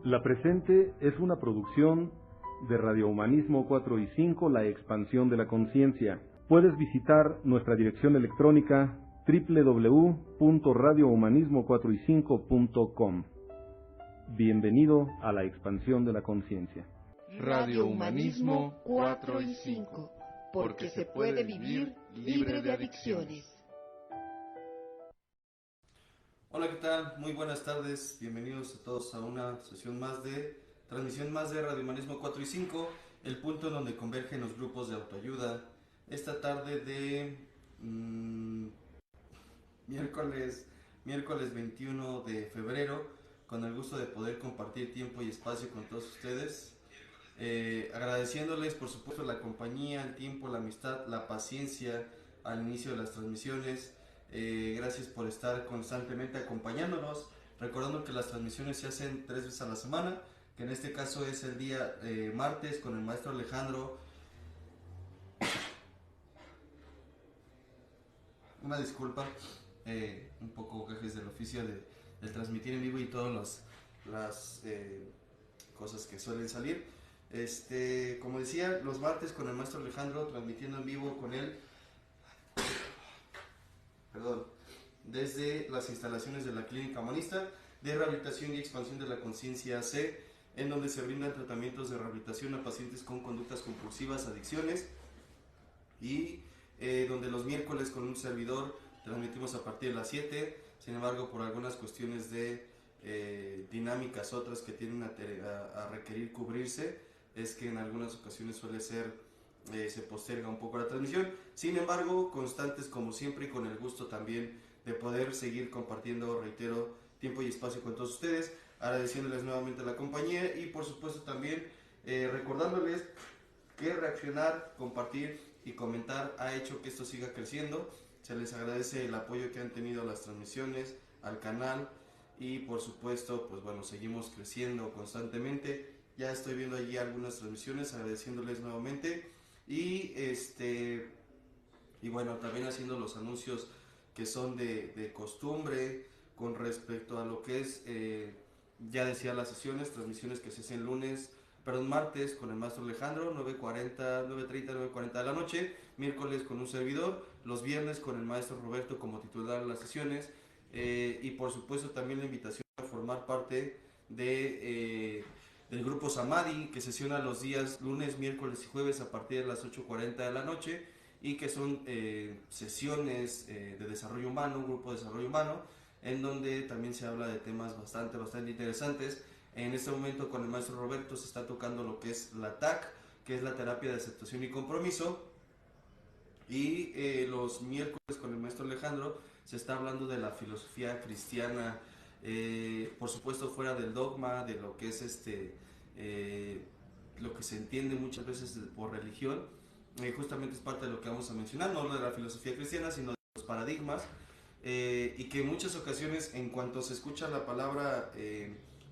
La presente es una producción de Radio Humanismo 4 y 5, La Expansión de la Conciencia. Puedes visitar nuestra dirección electrónica www.radiohumanismo4y5.com. Bienvenido a La Expansión de la Conciencia. Radio Humanismo 4 y 5, porque se puede vivir libre de adicciones. Hola, ¿qué tal? Muy buenas tardes, bienvenidos a todos a una transmisión más de Radio Humanismo 4 y 5, el punto en donde convergen los grupos de autoayuda. Esta tarde de miércoles 21 de febrero, con el gusto de poder compartir tiempo y espacio con todos ustedes, agradeciéndoles por supuesto la compañía, el tiempo, la amistad, la paciencia al inicio de las transmisiones. Gracias por estar constantemente acompañándonos, recordando que las transmisiones se hacen 3 veces a la semana, que en este caso es el día martes con el maestro Alejandro. Una disculpa, un poco gajes del oficio de transmitir en vivo y todas las cosas que suelen salir. Como decía, los martes con el maestro Alejandro, transmitiendo en vivo con él, desde las instalaciones de la Clínica Humanista de Rehabilitación y Expansión de la Conciencia C, en donde se brindan tratamientos de rehabilitación a pacientes con conductas compulsivas, adicciones, y donde los miércoles con un servidor transmitimos a partir de las 7. Sin embargo, por algunas cuestiones de dinámicas otras que tienen a requerir cubrirse, es que en algunas ocasiones suele ser se posterga un poco la transmisión. Sin embargo, constantes como siempre y con el gusto también de poder seguir compartiendo, reitero, tiempo y espacio con todos ustedes, agradeciéndoles nuevamente la compañía y por supuesto también recordándoles que reaccionar, compartir y comentar ha hecho que esto siga creciendo. Se les agradece el apoyo que han tenido a las transmisiones, al canal, y por supuesto, pues bueno, seguimos creciendo constantemente. Ya estoy viendo allí algunas transmisiones, agradeciéndoles nuevamente. Y bueno, también haciendo los anuncios que son de costumbre con respecto a lo que es, ya decía, las sesiones, transmisiones que se hacen martes con el maestro Alejandro, 9:30, 9:40 de la noche, miércoles con un servidor, los viernes con el maestro Roberto como titular de las sesiones, y por supuesto también la invitación a formar parte del grupo Samadhi, que sesiona los días lunes, miércoles y jueves a partir de las 8:40 de la noche, y que son sesiones de desarrollo humano, un grupo de desarrollo humano, en donde también se habla de temas bastante interesantes. En este momento con el maestro Roberto se está tocando lo que es la TAC, que es la terapia de aceptación y compromiso, y los miércoles con el maestro Alejandro se está hablando de la filosofía cristiana, por supuesto fuera del dogma, de lo que es lo que se entiende muchas veces por religión. Justamente es parte de lo que vamos a mencionar, no de la filosofía cristiana, sino de los paradigmas, y que en muchas ocasiones, en cuanto se escucha la palabra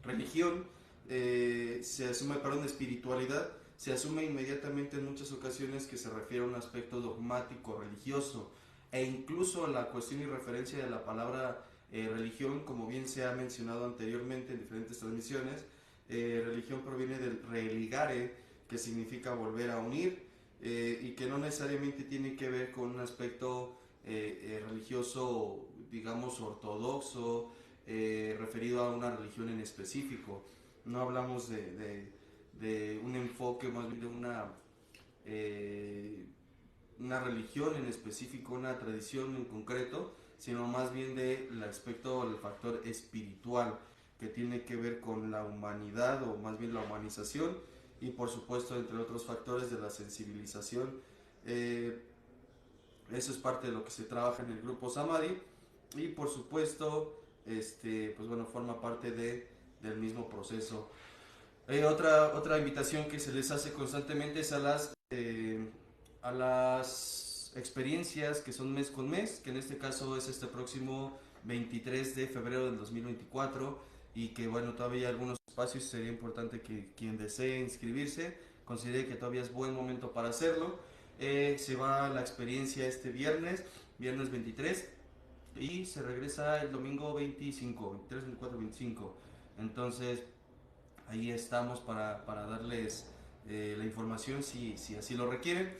religión, espiritualidad, se asume inmediatamente en muchas ocasiones que se refiere a un aspecto dogmático, religioso, e incluso la cuestión y referencia de la palabra religión, como bien se ha mencionado anteriormente en diferentes transmisiones, religión proviene del religare, que significa volver a unir, y que no necesariamente tiene que ver con un aspecto religioso, digamos, ortodoxo, referido a una religión en específico. No hablamos de un enfoque, más bien de una religión en específico, una tradición en concreto, sino más bien del aspecto, el factor espiritual, que tiene que ver con la humanidad, o más bien la humanización, y por supuesto entre otros factores de la sensibilización. Eso es parte de lo que se trabaja en el grupo Samadhi, y por supuesto pues bueno, forma parte del mismo proceso. Otra invitación que se les hace constantemente es a las experiencias que son mes con mes, que en este caso es este próximo 23 de febrero del 2024, y que bueno, todavía hay algunos espacios. Sería importante que quien desee inscribirse considere que todavía es buen momento para hacerlo. Se va a la experiencia este viernes 23, y se regresa el domingo 25, 23, 24, 25. Entonces ahí estamos para darles la información si así lo requieren.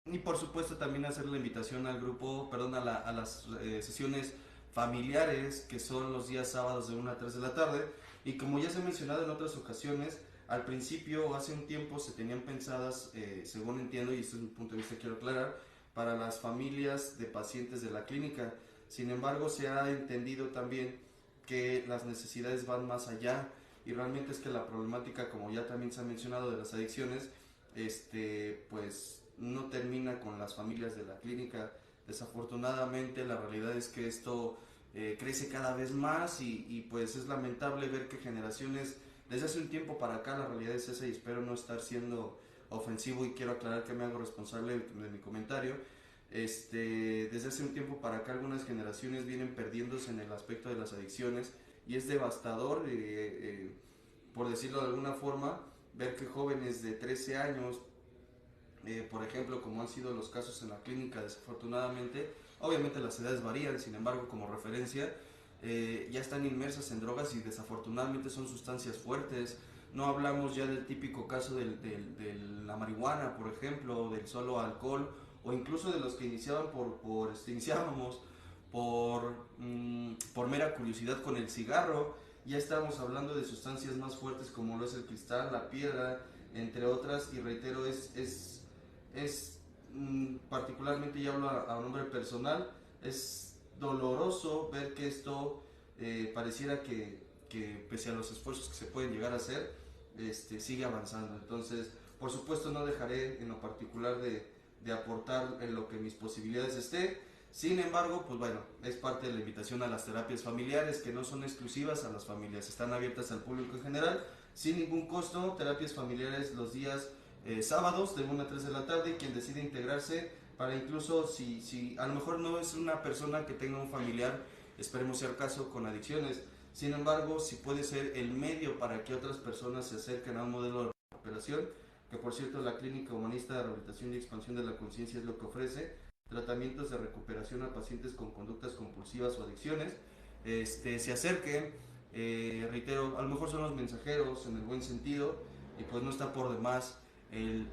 Y por supuesto también hacer la invitación al grupo, perdón, a las sesiones familiares, que son los días sábados de 1 a 3 de la tarde. Y como ya se ha mencionado en otras ocasiones, al principio o hace un tiempo se tenían pensadas, según entiendo, y este es mi punto de vista, quiero aclarar, para las familias de pacientes de la clínica. Sin embargo, se ha entendido también que las necesidades van más allá, y realmente es que la problemática, como ya también se ha mencionado, de las adicciones, pues no termina con las familias de la clínica. Desafortunadamente la realidad es que esto crece cada vez más, y pues es lamentable ver que generaciones, desde hace un tiempo para acá, la realidad es esa, y espero no estar siendo ofensivo y quiero aclarar que me hago responsable de mi comentario. Desde hace un tiempo para acá algunas generaciones vienen perdiéndose en el aspecto de las adicciones, y es devastador, por decirlo de alguna forma, ver que jóvenes de 13 años, por ejemplo, como han sido los casos en la clínica, desafortunadamente, obviamente las edades varían, sin embargo, como referencia, ya están inmersas en drogas, y desafortunadamente son sustancias fuertes. No hablamos ya del típico caso de la marihuana, por ejemplo, del solo alcohol, o incluso de los que iniciábamos por mera curiosidad con el cigarro. Ya estamos hablando de sustancias más fuertes como lo es el cristal, la piedra, entre otras, y reitero, particularmente, ya hablo a nombre personal, es doloroso ver que esto pareciera que pese a los esfuerzos que se pueden llegar a hacer, sigue avanzando. Entonces, por supuesto, no dejaré en lo particular de aportar en lo que mis posibilidades esté. Sin embargo, pues bueno, es parte de la invitación a las terapias familiares, que no son exclusivas a las familias, están abiertas al público en general, sin ningún costo. Terapias familiares los días sábados de 1 a 3 de la tarde, y quien decide integrarse, para incluso si a lo mejor no es una persona que tenga un familiar, esperemos sea el caso, con adicciones, sin embargo, si puede ser el medio para que otras personas se acerquen a un modelo de recuperación, que por cierto la Clínica Humanista de Rehabilitación y Expansión de la Conciencia es lo que ofrece, tratamientos de recuperación a pacientes con conductas compulsivas o adicciones. Se acerquen, reitero, a lo mejor son los mensajeros en el buen sentido, y pues no está por demás el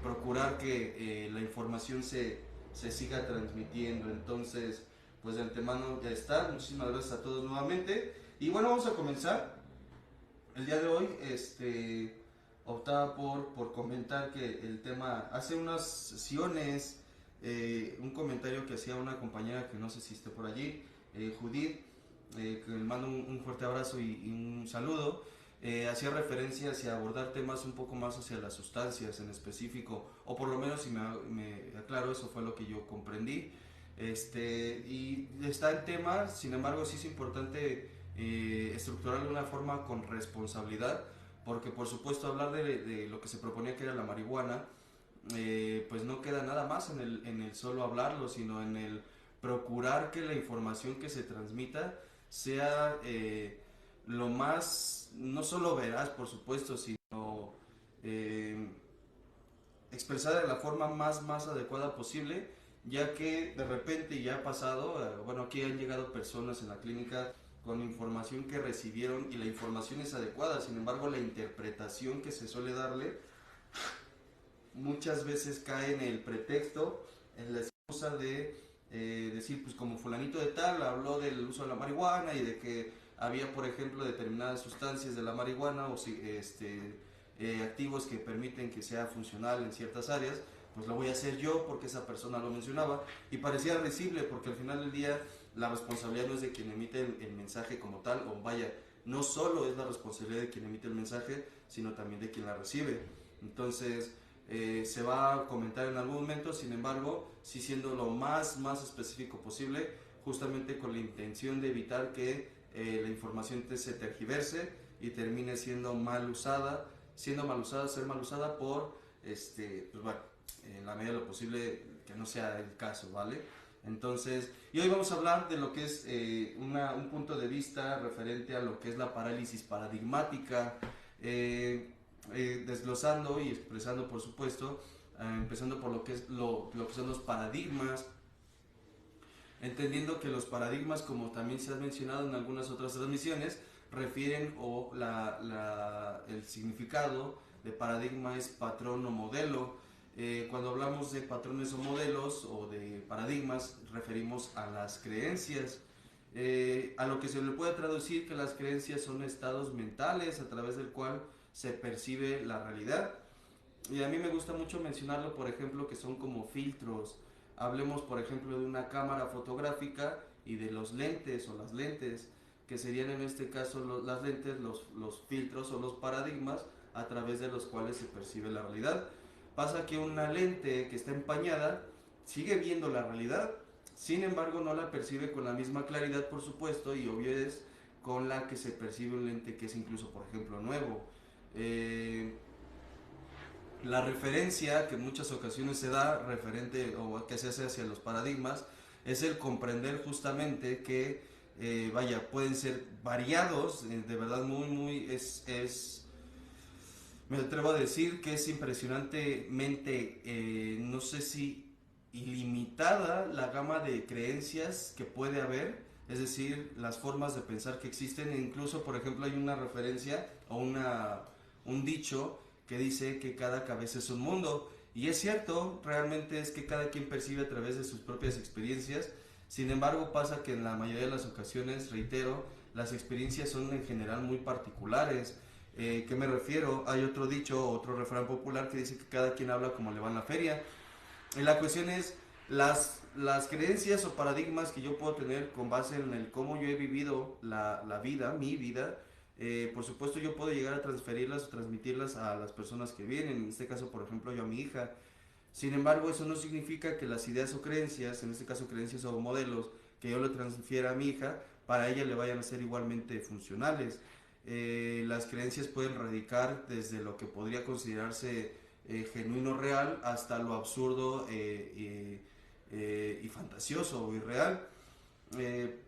procurar que la información se siga transmitiendo. Entonces, pues de antemano ya está. Muchísimas gracias a todos nuevamente. Y bueno, vamos a comenzar. El día de hoy optaba por comentar que el tema, hace unas sesiones, un comentario que hacía una compañera que no sé si esté por allí, Judith, que le mando un fuerte abrazo y un saludo. Hacía referencia hacia abordar temas un poco más hacia las sustancias en específico, o por lo menos, si me aclaro, eso fue lo que yo comprendí. Y está el tema, sin embargo, sí es importante estructurarlo de una forma con responsabilidad, porque por supuesto hablar de lo que se proponía, que era la marihuana, pues no queda nada más en el solo hablarlo, sino en el procurar que la información que se transmita sea lo más, no solo veraz, por supuesto, sino expresada de la forma más adecuada posible, ya que de repente ya ha pasado, bueno, aquí han llegado personas en la clínica con información que recibieron, y la información es adecuada, sin embargo la interpretación que se suele darle muchas veces cae en el pretexto, en la excusa de decir, pues como fulanito de tal habló del uso de la marihuana, y de que había, por ejemplo, determinadas sustancias de la marihuana, o activos que permiten que sea funcional en ciertas áreas, pues lo voy a hacer yo porque esa persona lo mencionaba, y parecía risible, porque al final del día la responsabilidad no es de quien emite el mensaje como tal, o vaya, no solo es la responsabilidad de quien emite el mensaje, sino también de quien la recibe. Entonces, se va a comentar en algún momento, sin embargo, sí siendo lo más específico posible, justamente con la intención de evitar que la información se tergiverse y termine siendo mal usada, ser mal usada por, pues bueno, en la medida de lo posible que no sea el caso, ¿vale? Entonces, y hoy vamos a hablar de lo que es un punto de vista referente a lo que es la parálisis paradigmática, desglosando y expresando, por supuesto, empezando por lo que son los paradigmas. entendiendo que los paradigmas, como también se ha mencionado en algunas otras transmisiones, refieren el significado de paradigma es patrón o modelo. Cuando hablamos de patrones o modelos o de paradigmas, referimos a las creencias, a lo que se le puede traducir que las creencias son estados mentales a través del cual se percibe la realidad. Y a mí me gusta mucho mencionarlo, por ejemplo, que son como filtros. Hablemos, por ejemplo, de una cámara fotográfica y de los lentes o las lentes, que serían en este caso las lentes, los filtros o los paradigmas a través de los cuales se percibe la realidad. Pasa que una lente que está empañada sigue viendo la realidad, sin embargo no la percibe con la misma claridad, por supuesto, y obvio es con la que se percibe un lente que es incluso, por ejemplo, nuevo. La referencia que en muchas ocasiones se da referente o que se hace hacia los paradigmas es el comprender justamente que pueden ser variados, de verdad me atrevo a decir que es impresionantemente, no sé si ilimitada la gama de creencias que puede haber, es decir, las formas de pensar que existen. E incluso, por ejemplo, hay una referencia o un dicho que dice que cada cabeza es un mundo, y es cierto, realmente es que cada quien percibe a través de sus propias experiencias. Sin embargo, pasa que en la mayoría de las ocasiones, reitero, las experiencias son en general muy particulares. ¿Qué me refiero? Hay otro dicho, otro refrán popular que dice que cada quien habla como le va en la feria. Y la cuestión es, las creencias o paradigmas que yo puedo tener con base en el cómo yo he vivido la vida, mi vida, por supuesto yo puedo llegar a transferirlas o transmitirlas a las personas que vienen, en este caso, por ejemplo, yo a mi hija. Sin embargo, eso no significa que las ideas o creencias, en este caso creencias o modelos, que yo le transfiera a mi hija, para ella le vayan a ser igualmente funcionales. Las creencias pueden radicar desde lo que podría considerarse genuino, real, hasta lo absurdo y fantasioso o irreal. De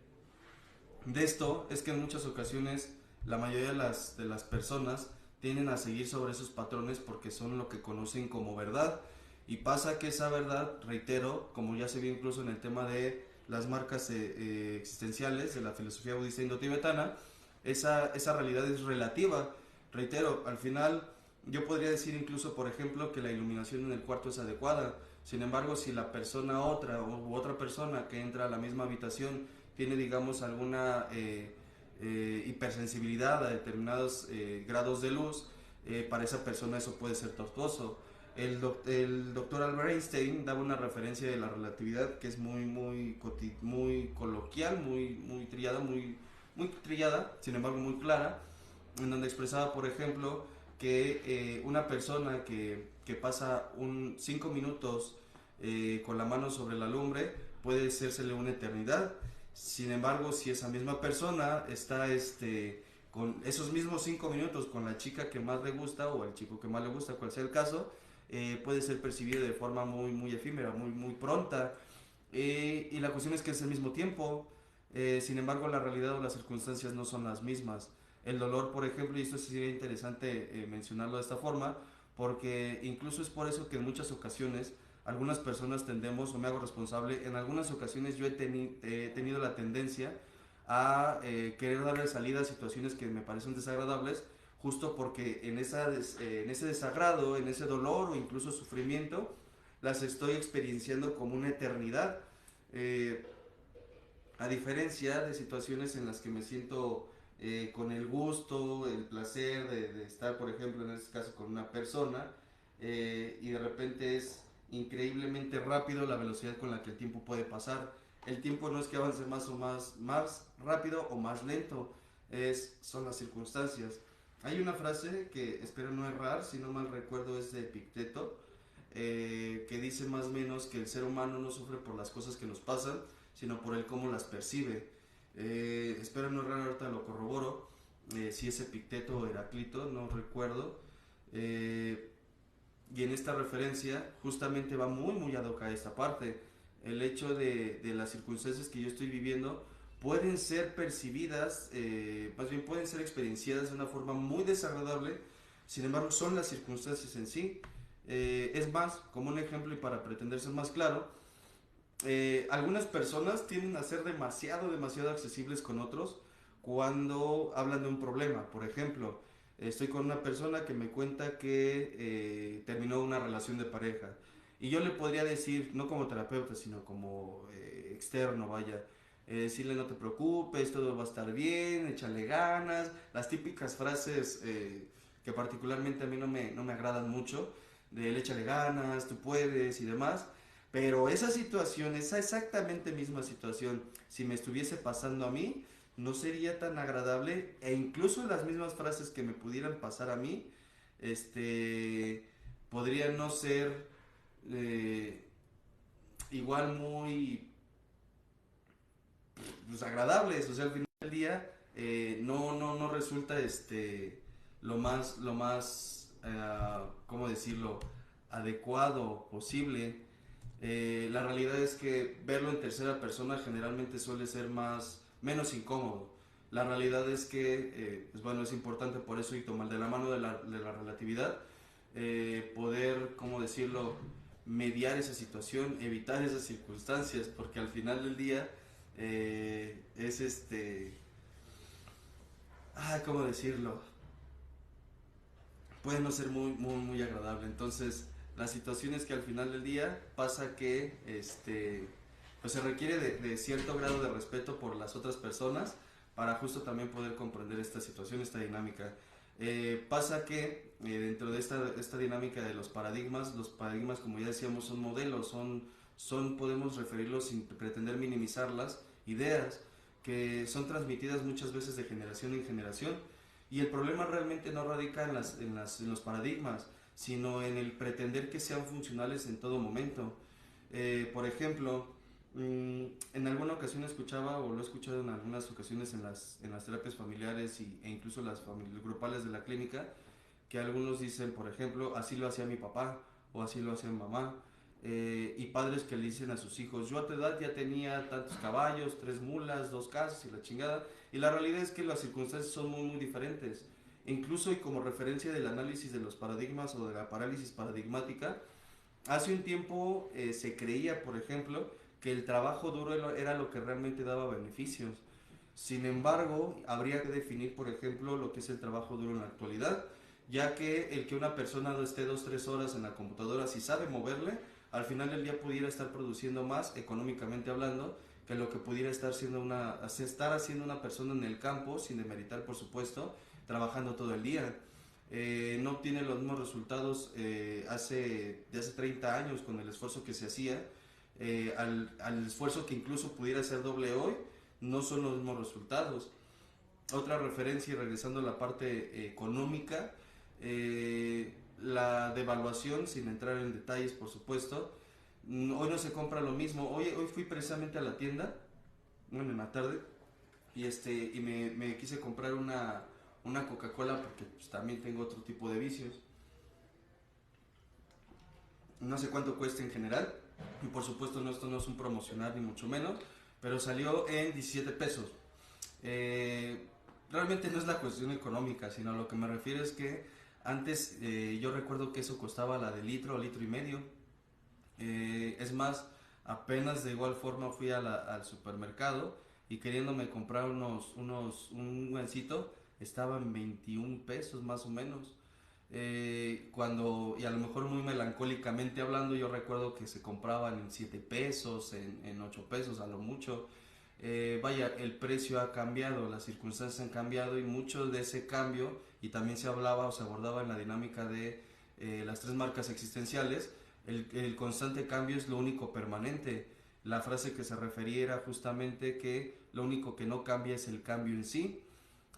esto es que en muchas ocasiones la mayoría de las personas tienden a seguir sobre esos patrones porque son lo que conocen como verdad, y pasa que esa verdad, reitero, como ya se vio incluso en el tema de las marcas existenciales de la filosofía budista indo-tibetana, esa realidad es relativa. Reitero, al final yo podría decir incluso, por ejemplo, que la iluminación en el cuarto es adecuada. Sin embargo, si la persona u otra persona que entra a la misma habitación tiene, digamos, alguna hipersensibilidad a determinados grados de luz, para esa persona eso puede ser tortuoso. El doctor Albert Einstein daba una referencia de la relatividad que es muy coloquial, muy trillada, sin embargo muy clara, en donde expresaba, por ejemplo, que una persona que pasa 5 minutos con la mano sobre la lumbre puede hacérsele una eternidad. Sin embargo, si esa misma persona está con esos mismos 5 minutos con la chica que más le gusta o el chico que más le gusta, cual sea el caso, puede ser percibido de forma muy efímera, muy pronta. Y la cuestión es que es el mismo tiempo. Sin embargo, la realidad o las circunstancias no son las mismas. El dolor, por ejemplo, y esto sería interesante mencionarlo de esta forma, porque incluso es por eso que en muchas ocasiones algunas personas tendemos, o me hago responsable, en algunas ocasiones yo he tenido la tendencia a querer darle salida a situaciones que me parecen desagradables, justo porque en ese desagrado, en ese dolor o incluso sufrimiento, las estoy experienciando como una eternidad, a diferencia de situaciones en las que me siento con el gusto, el placer de estar, por ejemplo, en este caso con una persona, y de repente es increíblemente rápido la velocidad con la que el tiempo puede pasar. El tiempo no es que avance más rápido o más lento, son las circunstancias. Hay una frase que espero no errar, si no mal recuerdo es de Epicteto, que dice más o menos que el ser humano no sufre por las cosas que nos pasan, sino por el cómo las percibe. Espero no errar, ahorita lo corroboro, si es Epicteto o Heráclito, no recuerdo. Y en esta referencia justamente va muy ad hoc a esta parte. El hecho de las circunstancias que yo estoy viviendo pueden ser percibidas, más bien pueden ser experienciadas de una forma muy desagradable. Sin embargo, son las circunstancias en sí. Es más, como un ejemplo y para pretender ser más claro, algunas personas tienden a ser demasiado accesibles con otros cuando hablan de un problema. Por ejemplo, estoy con una persona que me cuenta que terminó una relación de pareja y yo le podría decir, no como terapeuta, sino como externo, vaya, decirle no te preocupes, todo va a estar bien, échale ganas, las típicas frases que particularmente a mí no me agradan mucho, de échale ganas, tú puedes y demás. Pero esa situación, esa exactamente misma situación, si me estuviese pasando a mí, no sería tan agradable, e incluso las mismas frases que me pudieran pasar a mí, podrían no ser eh, igual muy pues, agradables. O sea, al final del día no resulta lo más ¿cómo decirlo? Adecuado posible. La realidad es que verlo en tercera persona generalmente suele ser menos incómodo. La realidad es que, pues bueno, es importante por eso y tomar de la mano de la relatividad, poder, ¿cómo decirlo?, mediar esa situación, evitar esas circunstancias, porque al final del día es ¿cómo decirlo? Puede no ser muy agradable. Entonces, la situación es que al final del día pasa que pues se requiere de cierto grado de respeto por las otras personas para justo también poder comprender esta situación, esta dinámica. Pasa que dentro de esta dinámica de los paradigmas como ya decíamos son modelos, podemos referirlos sin pretender minimizarlas, ideas que son transmitidas muchas veces de generación en generación, y el problema realmente no radica en los paradigmas, sino en el pretender que sean funcionales en todo momento. Por ejemplo, en alguna ocasión escuchaba, o lo he escuchado en algunas ocasiones en las terapias familiares e incluso las grupales de la clínica, que algunos dicen, por ejemplo, así lo hacía mi papá o así lo hacía mi mamá. Y padres que le dicen a sus hijos, yo a tu edad ya tenía tantos caballos, 3 mulas, 2 casas y la chingada. Y la realidad es que las circunstancias son muy diferentes. Incluso y como referencia del análisis de los paradigmas o de la parálisis paradigmática, hace un tiempo se creía, por ejemplo, que el trabajo duro era lo que realmente daba beneficios. Sin embargo, habría que definir, por ejemplo, lo que es el trabajo duro en la actualidad, ya que el que una persona esté 2 3 horas en la computadora, si sabe moverle, al final del día pudiera estar produciendo más, económicamente hablando, que lo que pudiera estar haciendo una persona en el campo, sin demeritar, por supuesto, trabajando todo el día. No obtiene los mismos resultados de hace 30 años con el esfuerzo que se hacía, al esfuerzo que incluso pudiera ser doble hoy, no son los mismos resultados. Otra referencia, y regresando a la parte económica, la devaluación, sin entrar en detalles por supuesto, hoy no se compra lo mismo. Hoy fui precisamente a la tienda, bueno, en la tarde, y me quise comprar una Coca-Cola porque pues, también tengo otro tipo de vicios. No sé cuánto cuesta en general, y por supuesto esto no es un promocional ni mucho menos, pero salió en 17 pesos. Realmente no es la cuestión económica, sino a lo que me refiero es que antes yo recuerdo que eso costaba la de litro o litro y medio. Es más, apenas de igual forma fui al supermercado y queriéndome comprar un gansito, estaban 21 pesos más o menos. Y a lo mejor muy melancólicamente hablando, yo recuerdo que se compraban en 7 pesos, en 8 pesos a lo mucho. Vaya, el precio ha cambiado, las circunstancias han cambiado y mucho de ese cambio, y también se hablaba o se abordaba en la dinámica de las 3 marcas existenciales, el constante cambio es lo único permanente. La frase que se refería era justamente que lo único que no cambia es el cambio en sí.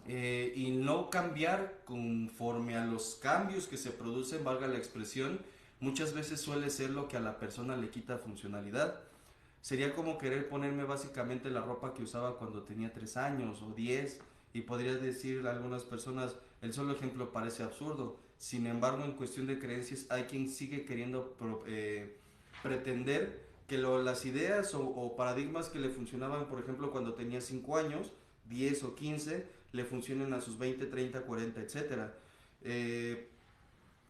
Y no cambiar conforme a los cambios que se producen, valga la expresión, muchas veces suele ser lo que a la persona le quita funcionalidad. Sería como querer ponerme básicamente la ropa que usaba cuando tenía 3 años o 10, y podrías decir a algunas personas, el solo ejemplo parece absurdo. Sin embargo, en cuestión de creencias hay quien sigue queriendo pretender que las ideas o paradigmas que le funcionaban, por ejemplo, cuando tenía 5 años, 10 o 15, le funcionen a sus 20, 30, 40, etcétera.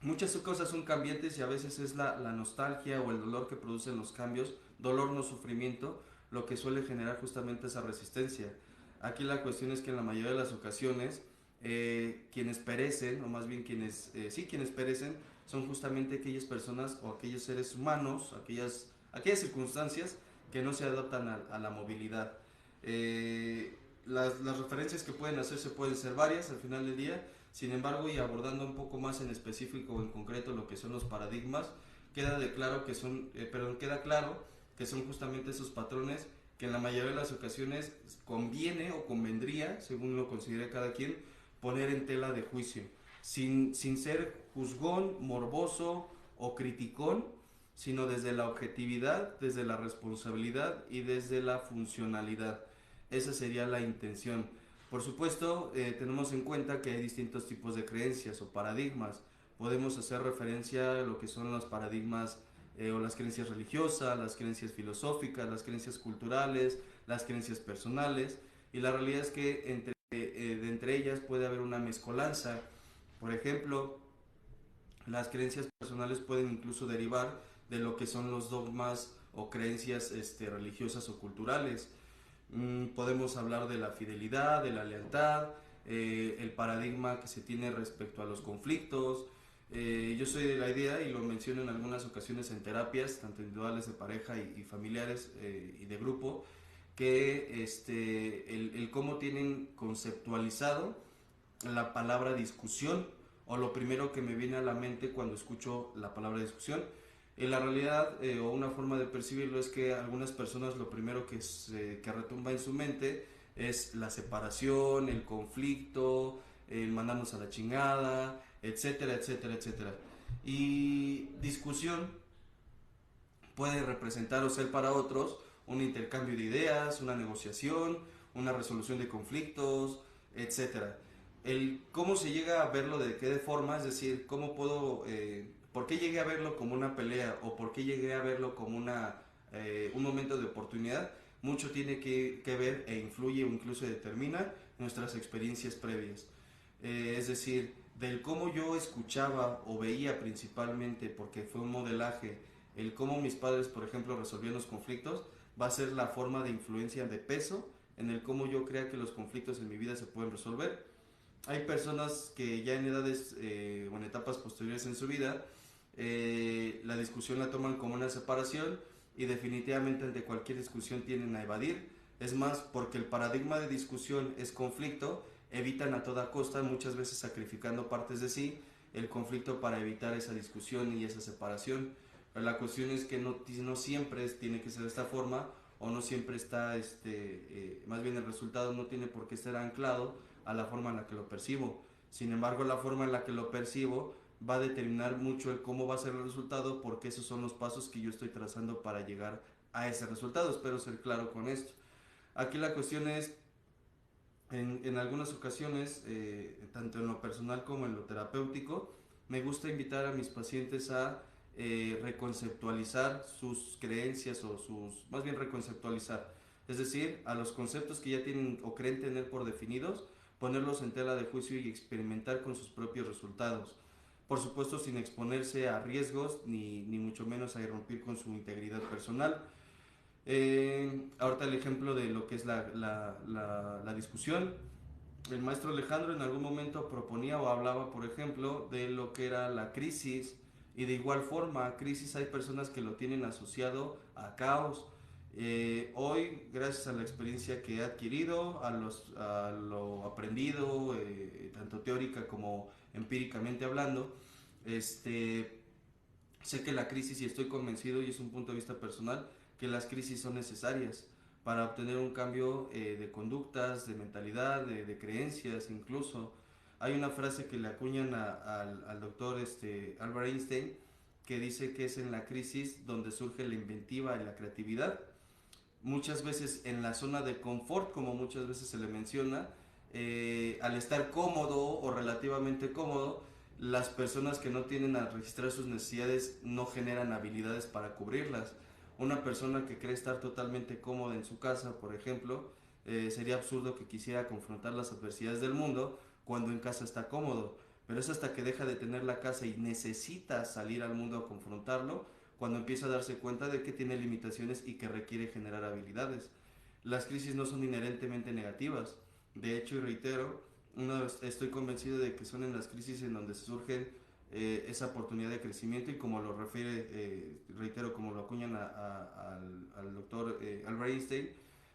Muchas cosas son cambiantes y a veces es la nostalgia o el dolor que producen los cambios dolor no sufrimiento, lo que suele generar justamente esa resistencia. Aquí la cuestión es que en la mayoría de las ocasiones quienes perecen, o más bien quienes perecen, son justamente aquellas personas o aquellos seres humanos, aquellas circunstancias que no se adaptan a la movilidad. Las referencias que pueden hacerse pueden ser varias al final del día, sin embargo, y abordando un poco más en específico o en concreto lo que son los paradigmas, queda claro que son justamente esos patrones que en la mayoría de las ocasiones conviene o convendría, según lo considere cada quien, poner en tela de juicio, sin ser juzgón, morboso o criticón, sino desde la objetividad, desde la responsabilidad y desde la funcionalidad. Esa sería la intención. Por supuesto, tenemos en cuenta que hay distintos tipos de creencias o paradigmas. Podemos hacer referencia a lo que son los paradigmas o las creencias religiosas, las creencias filosóficas, las creencias culturales, las creencias personales, y la realidad es que entre ellas puede haber una mezcolanza. Por ejemplo, las creencias personales pueden incluso derivar de lo que son los dogmas o creencias religiosas o culturales. Podemos hablar de la fidelidad, de la lealtad, el paradigma que se tiene respecto a los conflictos. Yo soy de la idea, y lo menciono en algunas ocasiones en terapias, tanto individuales, de pareja y familiares y de grupo, que el cómo tienen conceptualizado la palabra discusión, o lo primero que me viene a la mente cuando escucho la palabra discusión. En la realidad, o una forma de percibirlo, es que algunas personas lo primero que retumba en su mente es la separación, el conflicto, el mandarnos a la chingada, etcétera, etcétera, etcétera. Y discusión puede representar o ser para otros un intercambio de ideas, una negociación, una resolución de conflictos, etcétera. El cómo se llega a verlo, de qué forma, es decir, cómo puedo, por qué llegué a verlo como una pelea o por qué llegué a verlo como un momento de oportunidad, mucho tiene que ver e influye o incluso determina nuestras experiencias previas. Es decir, del cómo yo escuchaba o veía principalmente, porque fue un modelaje, el cómo mis padres, por ejemplo, resolvían los conflictos, va a ser la forma de influencia de peso en el cómo yo crea que los conflictos en mi vida se pueden resolver. Hay personas que ya en edades o en etapas posteriores en su vida, la discusión la toman como una separación, y definitivamente ante cualquier discusión tienden a evadir. Es más, porque el paradigma de discusión es conflicto, evitan a toda costa, muchas veces sacrificando partes de sí, el conflicto para evitar esa discusión y esa separación. Pero la cuestión es que no siempre tiene que ser de esta forma, o no siempre está, más bien el resultado no tiene por qué estar anclado a la forma en la que lo percibo. Sin embargo, la forma en la que lo percibo va a determinar mucho el cómo va a ser el resultado, porque esos son los pasos que yo estoy trazando para llegar a ese resultado. Espero ser claro con esto. Aquí la cuestión es, en algunas ocasiones, tanto en lo personal como en lo terapéutico, me gusta invitar a mis pacientes a reconceptualizar sus creencias, más bien reconceptualizar, es decir, a los conceptos que ya tienen o creen tener por definidos, ponerlos en tela de juicio y experimentar con sus propios resultados. Por supuesto, sin exponerse a riesgos ni mucho menos a irrumpir con su integridad personal. Ahorita el ejemplo de lo que es la discusión. El maestro Alejandro en algún momento proponía o hablaba, por ejemplo, de lo que era la crisis, y de igual forma, crisis hay personas que lo tienen asociado a caos. Hoy, gracias a la experiencia que he adquirido, a lo aprendido, tanto teórica como empíricamente hablando, sé que la crisis, y estoy convencido, y es un punto de vista personal, que las crisis son necesarias para obtener un cambio de conductas, de mentalidad, de creencias incluso. Hay una frase que le acuñan al doctor Albert Einstein, que dice que es en la crisis donde surge la inventiva y la creatividad. Muchas veces en la zona de confort, como muchas veces se le menciona, al estar cómodo o relativamente cómodo, las personas que no tienen a registrar sus necesidades no generan habilidades para cubrirlas. Una persona que cree estar totalmente cómoda en su casa, por ejemplo, sería absurdo que quisiera confrontar las adversidades del mundo cuando en casa está cómodo. Pero es hasta que deja de tener la casa y necesita salir al mundo a confrontarlo, cuando empieza a darse cuenta de que tiene limitaciones y que requiere generar habilidades. Las crisis no son inherentemente negativas. De hecho, y reitero, estoy convencido de que son en las crisis en donde surge esa oportunidad de crecimiento, y como lo refiere, reitero, como lo acuñan al doctor Albert Einstein,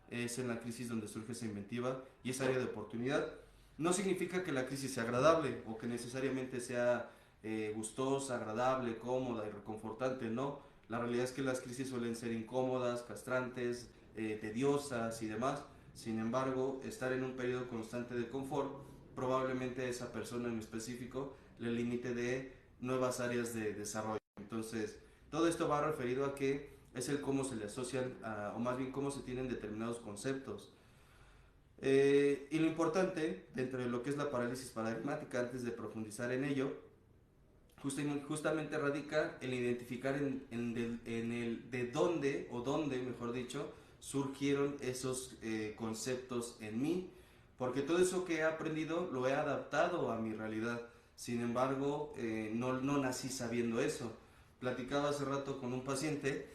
es en la crisis donde surge esa inventiva y esa área de oportunidad. No significa que la crisis sea agradable o que necesariamente sea gustosa, agradable, cómoda y reconfortante, no. La realidad es que las crisis suelen ser incómodas, castrantes, tediosas y demás. Sin embargo, estar en un periodo constante de confort probablemente a esa persona en específico le limite de nuevas áreas de desarrollo. Entonces, todo esto va referido a que es el cómo se le asocian, o más bien cómo se tienen determinados conceptos. Y lo importante, dentro de lo que es la parálisis paradigmática, antes de profundizar en ello, justamente radica en identificar en el de dónde, o dónde, mejor dicho, surgieron esos conceptos en mí, porque todo eso que he aprendido lo he adaptado a mi realidad. Sin embargo, no nací sabiendo eso. Platicaba hace rato con un paciente,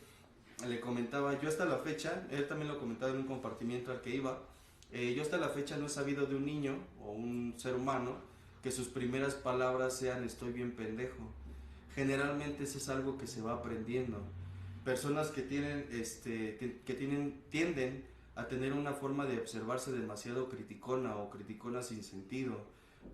le comentaba, yo hasta la fecha, él también lo comentaba en un compartimiento al que iba, yo hasta la fecha no he sabido de un niño o un ser humano que sus primeras palabras sean estoy bien pendejo. Generalmente eso es algo que se va aprendiendo. Personas que tienden a tener una forma de observarse demasiado criticona o criticona sin sentido.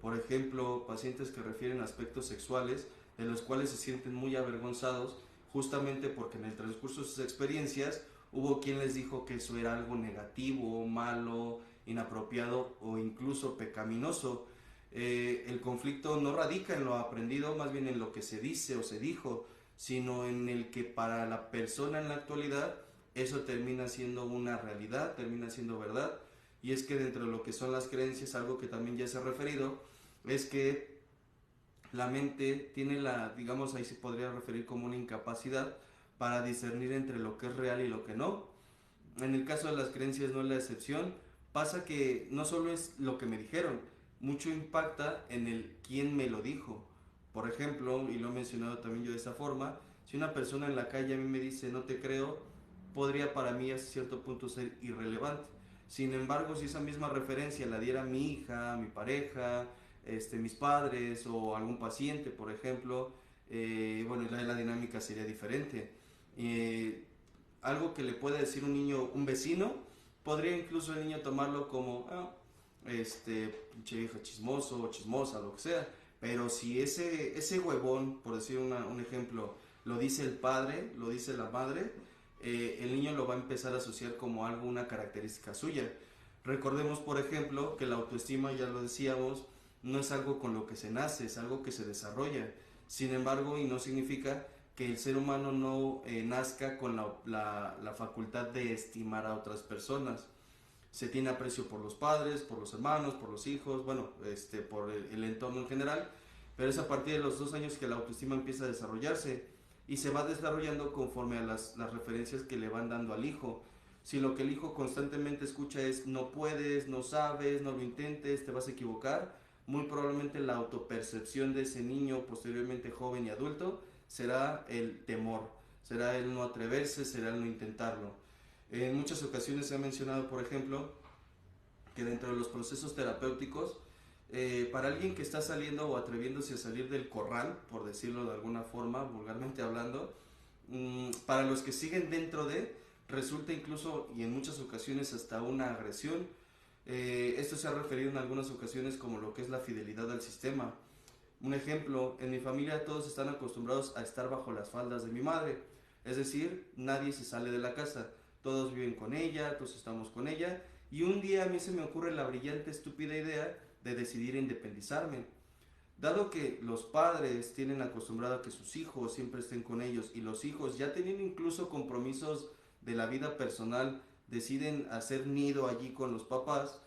Por ejemplo, pacientes que refieren aspectos sexuales de los cuales se sienten muy avergonzados justamente porque en el transcurso de sus experiencias hubo quien les dijo que eso era algo negativo, malo, inapropiado o incluso pecaminoso. El conflicto no radica en lo aprendido, más bien en lo que se dice o se dijo, sino en el que para la persona en la actualidad eso termina siendo una realidad, termina siendo verdad. Y es que dentro de lo que son las creencias, algo que también ya se ha referido, es que la mente tiene digamos, ahí se podría referir como una incapacidad para discernir entre lo que es real y lo que no. En el caso de las creencias no es la excepción. Pasa que no solo es lo que me dijeron, mucho impacta en el quién me lo dijo. Por ejemplo, y lo he mencionado también yo de esta forma, si una persona en la calle a mí me dice no te creo, podría para mí a cierto punto ser irrelevante. Sin embargo, si esa misma referencia la diera mi hija, mi pareja, mis padres o algún paciente, por ejemplo, bueno, la dinámica sería diferente. Algo que le puede decir un niño, un vecino, podría incluso el niño tomarlo como, pinche vieja chismoso o chismosa, lo que sea. Pero si ese huevón, por decir un ejemplo, lo dice el padre, lo dice la madre, el niño lo va a empezar a asociar como algo, una característica suya. Recordemos, por ejemplo, que la autoestima, ya lo decíamos, no es algo con lo que se nace, es algo que se desarrolla. Sin embargo, y no significa que el ser humano no nazca con la facultad de estimar a otras personas. Se tiene aprecio por los padres, por los hermanos, por los hijos, bueno, por el entorno en general, pero es a partir de los 2 años que la autoestima empieza a desarrollarse y se va desarrollando conforme a las referencias que le van dando al hijo. Si lo que el hijo constantemente escucha es no puedes, no sabes, no lo intentes, te vas a equivocar, muy probablemente la autopercepción de ese niño, posteriormente joven y adulto, será el temor, será el no atreverse, será el no intentarlo. En muchas ocasiones se ha mencionado, por ejemplo, que dentro de los procesos terapéuticos, para alguien que está saliendo o atreviéndose a salir del corral, por decirlo de alguna forma, vulgarmente hablando, para los que siguen dentro resulta incluso y en muchas ocasiones hasta una agresión. Esto se ha referido en algunas ocasiones como lo que es la fidelidad al sistema. Un ejemplo, en mi familia todos están acostumbrados a estar bajo las faldas de mi madre, es decir, nadie se sale de la casa, todos viven con ella, todos estamos con ella, y un día a mí se me ocurre la brillante, estúpida idea de decidir independizarme. Dado que los padres tienen acostumbrado a que sus hijos siempre estén con ellos y los hijos ya teniendo incluso compromisos de la vida personal deciden hacer nido allí con los papás,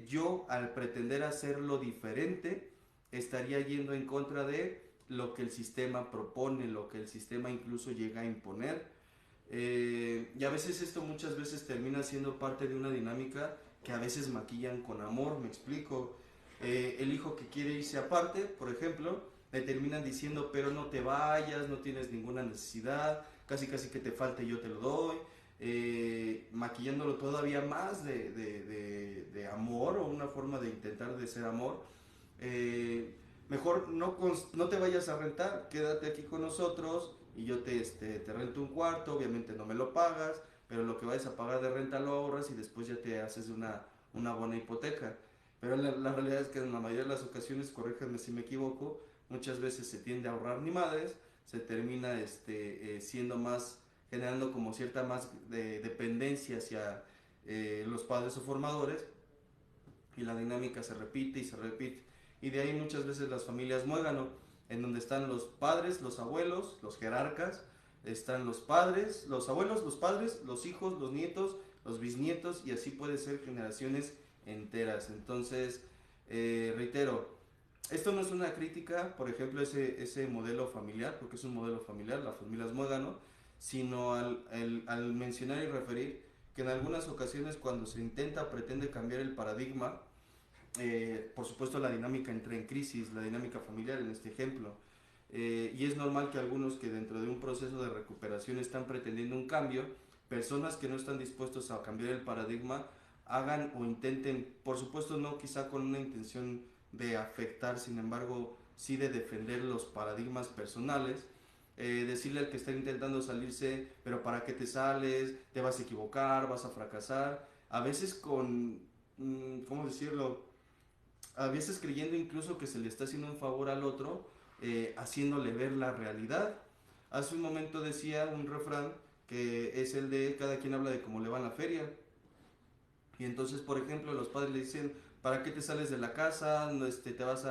yo al pretender hacerlo diferente estaría yendo en contra de lo que el sistema propone, lo que el sistema incluso llega a imponer. Y a veces esto muchas veces termina siendo parte de una dinámica que a veces maquillan con amor, me explico. El hijo que quiere irse aparte, por ejemplo, le terminan diciendo, pero no te vayas, no tienes ninguna necesidad, casi que te falte yo te lo doy, maquillándolo todavía más de amor o una forma de intentar de ser amor. Mejor no te vayas a rentar, quédate aquí con nosotros y yo te rento un cuarto, obviamente no me lo pagas, pero lo que vayas a pagar de renta lo ahorras y después ya te haces una buena hipoteca. Pero la realidad es que en la mayoría de las ocasiones, corríjanme si me equivoco, muchas veces se tiende a ahorrar ni madres, se termina siendo más, generando como cierta más dependencia hacia los padres o formadores, y la dinámica se repite y se repite. Y de ahí muchas veces las familias muégano, en donde están los padres, los abuelos, los jerarcas, están los padres, los abuelos, los padres, los hijos, los nietos, los bisnietos, y así puede ser generaciones enteras. Entonces, reitero, esto no es una crítica, por ejemplo, ese modelo familiar, porque es un modelo familiar, las familias muégano, sino al mencionar y referir que en algunas ocasiones cuando se pretende cambiar el paradigma, por supuesto la dinámica entra en crisis, la dinámica familiar en este ejemplo, y es normal que algunos que dentro de un proceso de recuperación están pretendiendo un cambio, personas que no están dispuestos a cambiar el paradigma, hagan o intenten, por supuesto no quizá con una intención de afectar, sin embargo sí de defender los paradigmas personales, decirle al que está intentando salirse, pero ¿para qué te sales? Te vas a equivocar, vas a fracasar, a veces con, ¿cómo decirlo? A veces creyendo incluso que se le está haciendo un favor al otro, haciéndole ver la realidad. Hace un momento decía un refrán que es el de cada quien habla de cómo le va en la feria. Y entonces, por ejemplo, los padres le dicen, ¿para qué te sales de la casa? No, te vas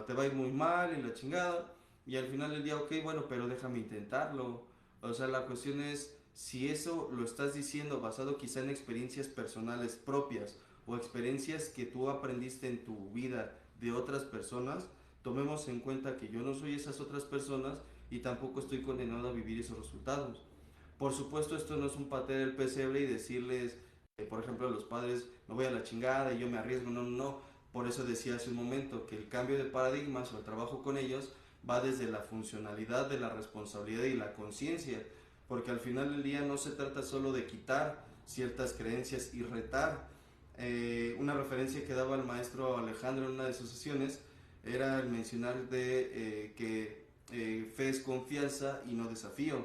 te va a ir muy mal y la chingada. Y al final del día, ok, bueno, pero déjame intentarlo. O sea, la cuestión es, si eso lo estás diciendo basado quizá en experiencias personales propias o experiencias que tú aprendiste en tu vida de otras personas, tomemos en cuenta que yo no soy esas otras personas y tampoco estoy condenado a vivir esos resultados. Por supuesto, esto no es un patear el pesebre y decirles, por ejemplo, a los padres, me voy a la chingada y yo me arriesgo. No, no, no. Por eso decía hace un momento que el cambio de paradigmas o el trabajo con ellos va desde la funcionalidad de la responsabilidad y la conciencia, porque al final del día no se trata solo de quitar ciertas creencias y retar. Una referencia que daba el maestro Alejandro en una de sus sesiones era el mencionar que fe es confianza y no desafío.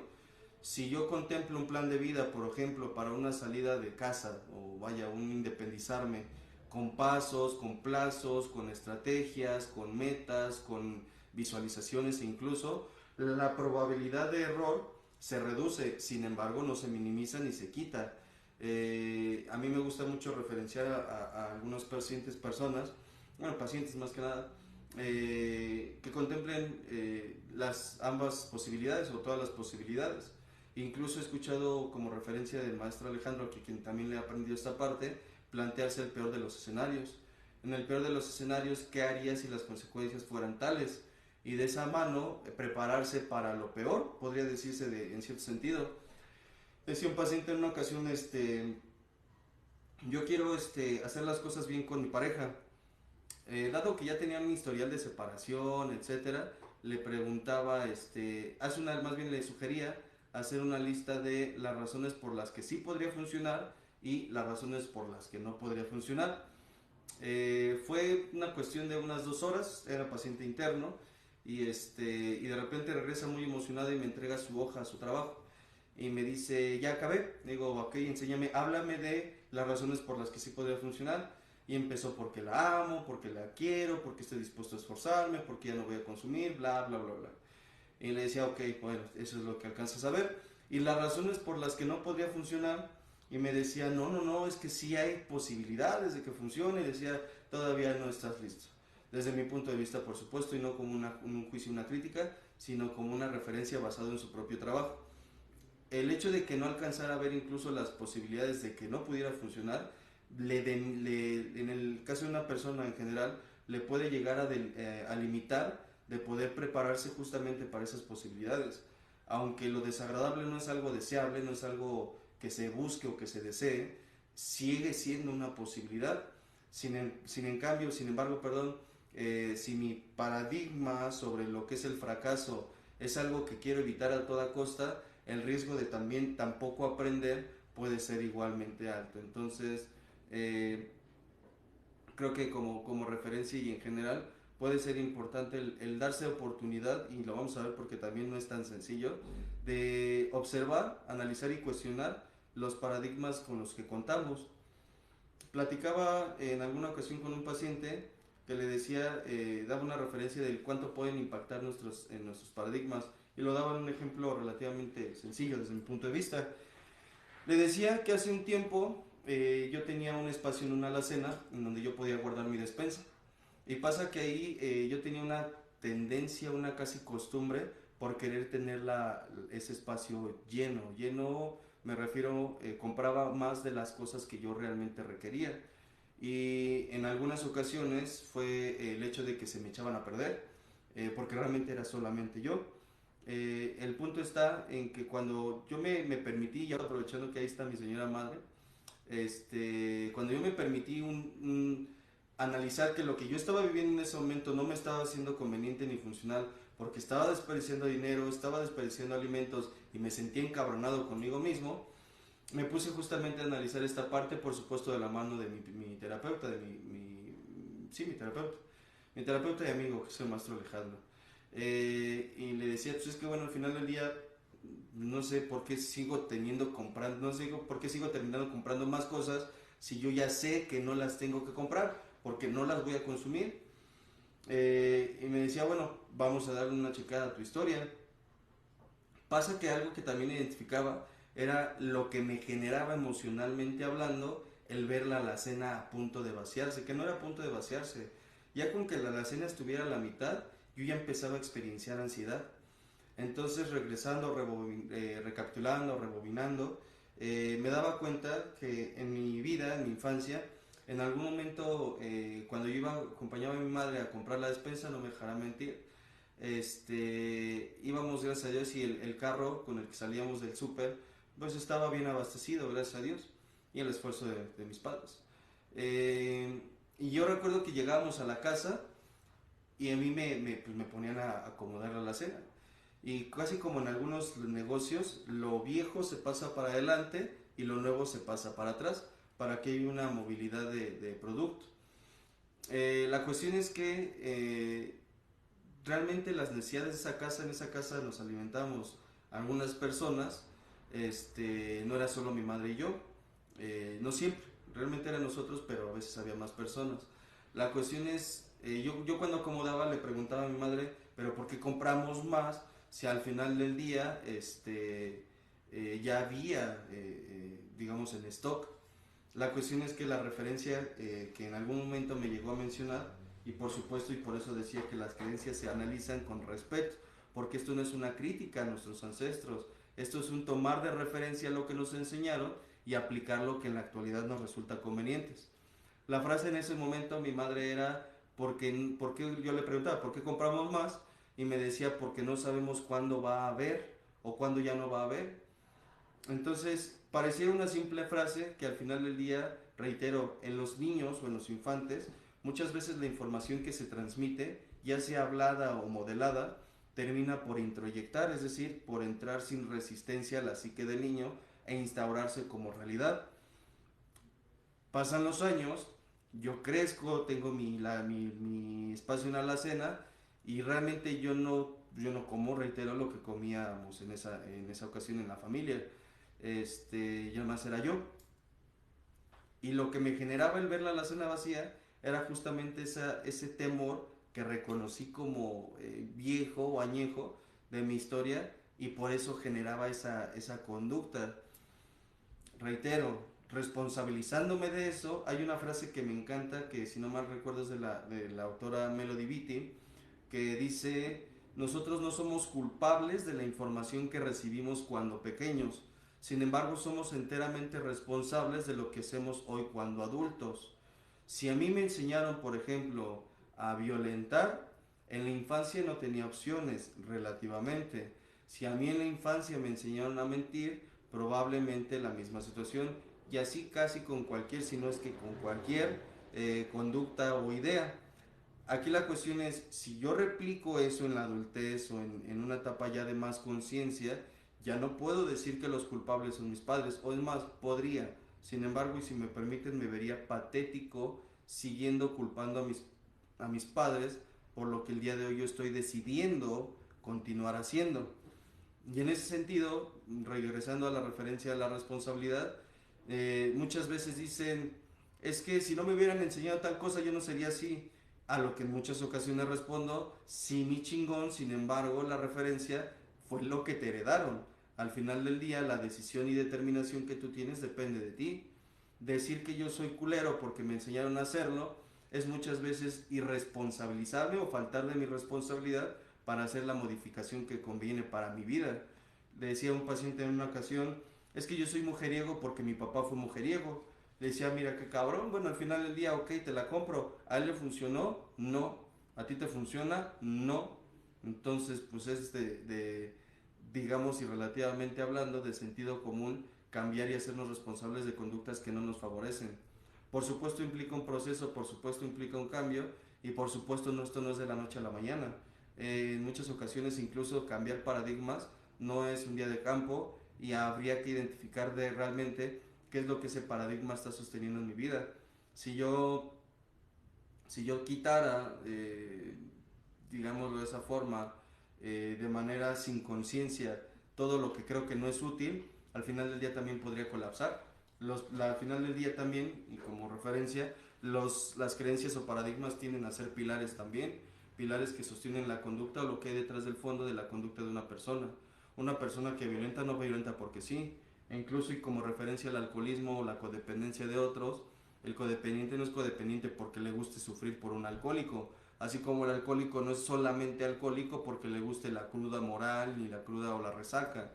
Si yo contemplo un plan de vida, por ejemplo, para una salida de casa o vaya, un independizarme, con pasos, con plazos, con estrategias, con metas, con visualizaciones e incluso, la probabilidad de error se reduce, sin embargo no se minimiza ni se quita. A mí me gusta mucho referenciar a algunos personas, bueno, pacientes más que nada, que contemplen las ambas posibilidades o todas las posibilidades. Incluso he escuchado como referencia del maestro Alejandro, que quien también le ha aprendido esta parte, plantearse el peor de los escenarios. En el peor de los escenarios, ¿qué haría si las consecuencias fueran tales? Y de esa mano, prepararse para lo peor, podría decirse en cierto sentido. Decía un paciente en una ocasión, yo quiero hacer las cosas bien con mi pareja. Dado que ya tenía un historial de separación, etcétera, le preguntaba, más bien le sugería hacer una lista de las razones por las que sí podría funcionar y las razones por las que no podría funcionar. Fue una cuestión de unas 2 horas, era paciente interno, y de repente regresa muy emocionado y me entrega su hoja, su trabajo, y me dice, ya acabé. Digo, ok, enséñame, háblame de las razones por las que sí podría funcionar. Y empezó porque la amo, porque la quiero, porque estoy dispuesto a esforzarme, porque ya no voy a consumir, bla, bla, bla, bla. Y le decía, ok, bueno, eso es lo que alcanzas a ver. Y las razones por las que no podría funcionar, y me decía, no, no, no, es que sí hay posibilidades de que funcione. Y decía, todavía no estás listo. Desde mi punto de vista, por supuesto, y no como un juicio, una crítica, sino como una referencia basada en su propio trabajo. El hecho de que no alcanzara a ver incluso las posibilidades de que no pudiera funcionar, en el caso de una persona en general, le puede llegar a limitar de poder prepararse justamente para esas posibilidades. Aunque lo desagradable no es algo deseable, no es algo que se busque o que se desee, sigue siendo una posibilidad. Sin embargo, si mi paradigma sobre lo que es el fracaso es algo que quiero evitar a toda costa, el riesgo de también tampoco aprender puede ser igualmente alto. Entonces, creo que como referencia y en general puede ser importante el darse oportunidad, y lo vamos a ver porque también no es tan sencillo, de observar, analizar y cuestionar los paradigmas con los que contamos. Platicaba en alguna ocasión con un paciente que le decía, daba una referencia de cuánto pueden impactar en nuestros paradigmas, y lo daba en un ejemplo relativamente sencillo desde mi punto de vista. Le decía que hace un tiempo yo tenía un espacio en una alacena en donde yo podía guardar mi despensa, y pasa que ahí yo tenía una tendencia, una casi costumbre por querer tener ese espacio lleno, me refiero, compraba más de las cosas que yo realmente requería, y en algunas ocasiones fue el hecho de que se me echaban a perder, porque realmente era solamente yo. El punto está en que cuando yo me permití, ya aprovechando que ahí está mi señora madre, cuando yo me permití analizar que lo que yo estaba viviendo en ese momento no me estaba haciendo conveniente ni funcional, porque estaba desperdiciando dinero, estaba desperdiciando alimentos y me sentía encabronado conmigo mismo, me puse justamente a analizar esta parte, por supuesto de la mano de mi terapeuta, mi terapeuta y amigo, que es el maestro Alejandro. Y le decía, pues es que bueno, al final del día no sé por qué no sé por qué sigo terminando comprando más cosas si yo ya sé que no las tengo que comprar, porque no las voy a consumir. Y me decía, bueno, vamos a darle una checada a tu historia. Pasa que algo que también identificaba era lo que me generaba emocionalmente hablando el ver la alacena a punto de vaciarse, que no era a punto de vaciarse. Ya con que la alacena estuviera a la mitad, yo ya empezaba a experienciar ansiedad. Entonces, regresando, recapitulando, rebobinando, me daba cuenta que en mi vida, en mi infancia, en algún momento, cuando yo acompañaba a mi madre a comprar la despensa, no me dejará mentir, íbamos, gracias a Dios, y el carro con el que salíamos del súper, pues estaba bien abastecido, gracias a Dios, y el esfuerzo de mis padres. Y yo recuerdo que llegábamos a la casa y a mí pues me ponían a acomodar la alacena. Y casi como en algunos negocios, lo viejo se pasa para adelante y lo nuevo se pasa para atrás, para que haya una movilidad de producto. La cuestión es que realmente las necesidades de esa casa, en esa casa nos alimentamos algunas personas, no era solo mi madre y yo, no siempre, realmente eran nosotros, pero a veces había más personas. La cuestión es, yo cuando acomodaba le preguntaba a mi madre, pero ¿por qué compramos más si al final del día ya había, digamos, en stock? La cuestión es que la referencia que en algún momento me llegó a mencionar, y por supuesto, y por eso decía que las creencias se analizan con respeto, porque esto no es una crítica a nuestros ancestros, esto es un tomar de referencia lo que nos enseñaron y aplicar lo que en la actualidad nos resulta convenientes. La frase en ese momento mi madre era, ¿por qué yo le preguntaba, ¿por qué compramos más? Y me decía, porque no sabemos cuándo va a haber o cuándo ya no va a haber. Entonces, pareciera una simple frase que al final del día, reitero, en los niños o en los infantes, muchas veces la información que se transmite, ya sea hablada o modelada, termina por introyectar, es decir, por entrar sin resistencia a la psique del niño e instaurarse como realidad. Pasan los años, yo crezco, tengo mi espacio en la alacena y realmente yo no como, reitero, lo que comíamos en esa ocasión en la familia. Ya más era yo. Y lo que me generaba el ver la alacena vacía era justamente ese temor que reconocí como viejo o añejo de mi historia, y por eso generaba esa conducta. Reitero, responsabilizándome de eso, hay una frase que me encanta, que si no mal recuerdo es de la autora Melody Beattie, que dice: nosotros no somos culpables de la información que recibimos cuando pequeños, sin embargo somos enteramente responsables de lo que hacemos hoy cuando adultos. Si a mí me enseñaron, por ejemplo, a violentar, en la infancia no tenía opciones, relativamente. Si a mí en la infancia me enseñaron a mentir, probablemente la misma situación, y así casi con cualquier, si no es que con cualquier conducta o idea. Aquí la cuestión es, si yo replico eso en la adultez o en una etapa ya de más conciencia, ya no puedo decir que los culpables son mis padres, o es más, podría. Sin embargo, y si me permiten, me vería patético siguiendo culpando a mis padres por lo que el día de hoy yo estoy decidiendo continuar haciendo. Y en ese sentido, regresando a la referencia a la responsabilidad, muchas veces dicen, es que si no me hubieran enseñado tal cosa yo no sería así. A lo que en muchas ocasiones respondo, sí, mi chingón, sin embargo, la referencia fue lo que te heredaron. Al final del día, la decisión y determinación que tú tienes depende de ti. Decir que yo soy culero porque me enseñaron a hacerlo es muchas veces irresponsabilizarme o faltar de mi responsabilidad para hacer la modificación que conviene para mi vida. Le decía a un paciente en una ocasión, es que yo soy mujeriego porque mi papá fue mujeriego. Le decía, mira qué cabrón, bueno, al final del día, ok, te la compro. ¿A él le funcionó? No. ¿A ti te funciona? No. Entonces, pues es digamos, y relativamente hablando, de sentido común, cambiar y hacernos responsables de conductas que no nos favorecen. Por supuesto implica un proceso, por supuesto implica un cambio, y por supuesto esto no es de la noche a la mañana. En muchas ocasiones incluso cambiar paradigmas no es un día de campo, y habría que identificar realmente qué es lo que ese paradigma está sosteniendo en mi vida. Si yo, si yo quitara, digámoslo de esa forma, de manera sin conciencia, todo lo que creo que no es útil, al final del día también podría colapsar. Al final del día también, y como referencia, las creencias o paradigmas tienden a ser pilares también, pilares que sostienen la conducta o lo que hay detrás del fondo de la conducta de una persona. Una persona que violenta no violenta porque sí, e incluso y como referencia al alcoholismo o la codependencia de otros, el codependiente no es codependiente porque le guste sufrir por un alcohólico, así como el alcohólico no es solamente alcohólico porque le guste la cruda moral ni la cruda o la resaca.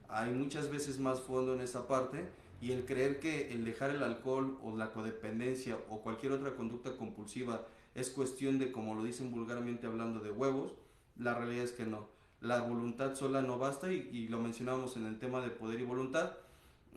Hay muchas veces más fondo en esa parte, y el creer que el dejar el alcohol o la codependencia o cualquier otra conducta compulsiva es cuestión de, como lo dicen vulgarmente hablando, de huevos, la realidad es que no. La voluntad sola no basta, y lo mencionábamos en el tema de poder y voluntad.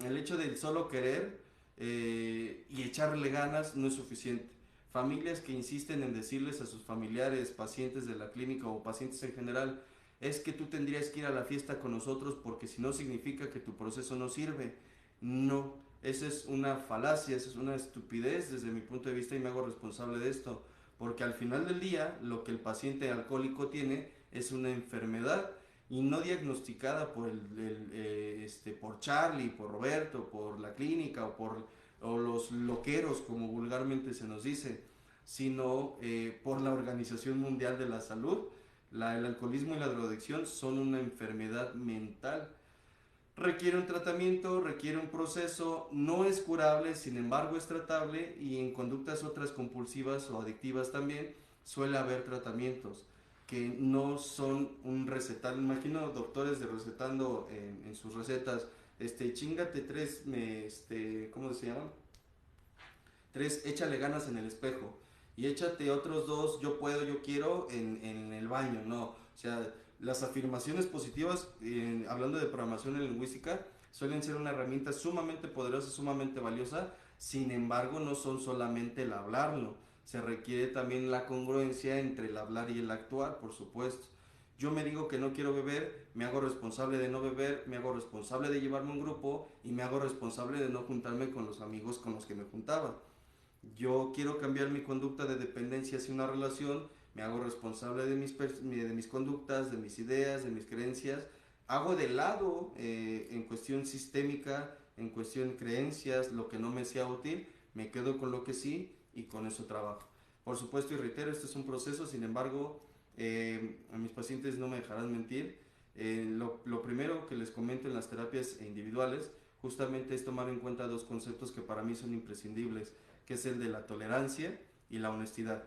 El hecho de solo querer y echarle ganas no es suficiente. Familias que insisten en decirles a sus familiares, pacientes de la clínica o pacientes en general, es que tú tendrías que ir a la fiesta con nosotros porque si no significa que tu proceso no sirve. No, esa es una falacia, esa es una estupidez desde mi punto de vista, y me hago responsable de esto, porque al final del día lo que el paciente alcohólico tiene es una enfermedad, y no diagnosticada por Charlie, por Roberto, por la clínica o los loqueros, como vulgarmente se nos dice, sino por la Organización Mundial de la Salud. El alcoholismo y la drogadicción son una enfermedad mental. Requiere un tratamiento, requiere un proceso, no es curable, sin embargo es tratable, y en conductas otras compulsivas o adictivas también suele haber tratamientos que no son un recetar. Imagino doctores recetando en sus recetas, chingate tres, ¿cómo se llama? Tres, échale ganas en el espejo, y échate otros dos, yo puedo, yo quiero, en el baño, no. O sea, las afirmaciones positivas, hablando de programación lingüística, suelen ser una herramienta sumamente poderosa, sumamente valiosa. Sin embargo, no son solamente el hablarlo, se requiere también la congruencia entre el hablar y el actuar, por supuesto. Yo me digo que no quiero beber, me hago responsable de no beber, me hago responsable de llevarme un grupo, y me hago responsable de no juntarme con los amigos con los que me juntaba. Yo quiero cambiar mi conducta de dependencia hacia una relación, me hago responsable de mis conductas, de mis ideas, de mis creencias. Hago de lado, en cuestión sistémica, en cuestión creencias, lo que no me sea útil, me quedo con lo que sí, y con eso trabajo. Por supuesto, y reitero, este es un proceso, sin embargo, a mis pacientes no me dejarán mentir. Lo primero que les comento en las terapias individuales justamente es tomar en cuenta dos conceptos que para mí son imprescindibles, que es el de la tolerancia y la honestidad.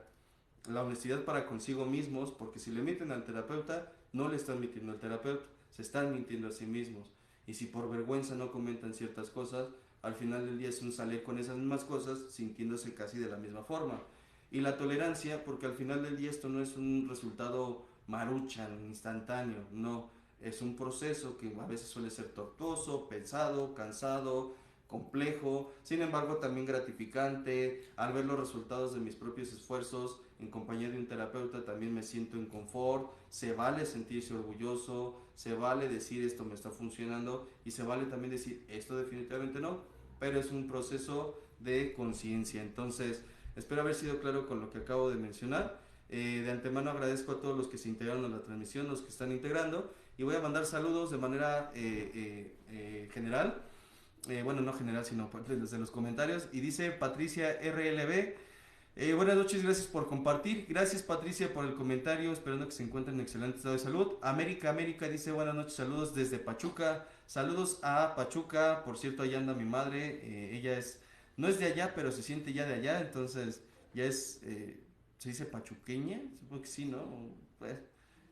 La honestidad para consigo mismos, porque si le mienten al terapeuta, no le están mintiendo al terapeuta, se están mintiendo a sí mismos. Y si por vergüenza no comentan ciertas cosas, al final del día es un salir con esas mismas cosas, sintiéndose casi de la misma forma. Y la tolerancia, porque al final del día esto no es un resultado maruchan, instantáneo, no. Es un proceso que a veces suele ser tortuoso, pesado, cansado, complejo, sin embargo también gratificante. Al ver los resultados de mis propios esfuerzos en compañía de un terapeuta también me siento en confort. Se vale sentirse orgulloso, se vale decir esto me está funcionando y se vale también decir esto definitivamente no, pero es un proceso de conciencia. Entonces espero haber sido claro con lo que acabo de mencionar. De antemano agradezco a todos los que se integraron a la transmisión, los que están integrando, y voy a mandar saludos de manera general. Bueno, no general, sino desde los comentarios. Y dice Patricia RLB, buenas noches, gracias por compartir. Gracias, Patricia, por el comentario, esperando que se encuentren en excelente estado de salud. América dice buenas noches, saludos desde Pachuca. Saludos a Pachuca, por cierto, allá anda mi madre. Ella no es de allá, pero se siente ya de allá, entonces ya es, se dice pachuqueña, supongo que sí, ¿no? Pues,